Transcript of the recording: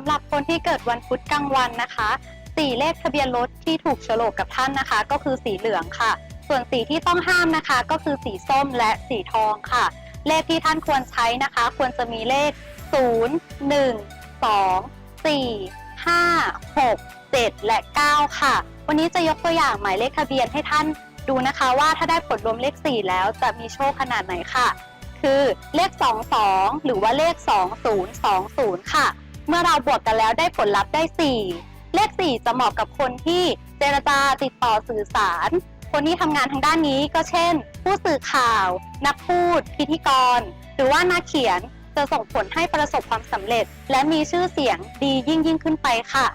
ำหรับคนที่เกิดวันพุธกลางวันนะคะสีเลขทะเบียนรถที่ถูกโฉลกกับท่านนะคะก็คือสีเหลืองค่ะส่วนสีที่ต้องห้ามนะคะก็คือสีส้มและสีทองค่ะเลขที่ท่านควรใช้นะคะควรจะมีเลข0 1 2 4 5 6 7 และ 9 ค่ะวันนี้จะยกตัวอย่างหมายเลขทะเบียนให้ท่านดูนะคะว่าถ้าได้ผลรวมเลข4แล้วจะมีโชคขนาดไหนค่ะคือเลข22หรือว่าเลข2020ค่ะเมื่อเราบวกกันแล้วได้ผลลัพธ์ได้4เลข4จะเหมาะกับคนที่เจรจาติดต่อสื่อสารคนที่ทำงานทางด้านนี้ก็เช่นผู้สื่อข่าวนักพูดพิธีกรหรือว่านักเขียนจะส่งผลให้ประสบความสำเร็จและมีชื่อเสียงดียิ่งขึ้นไปค่ะ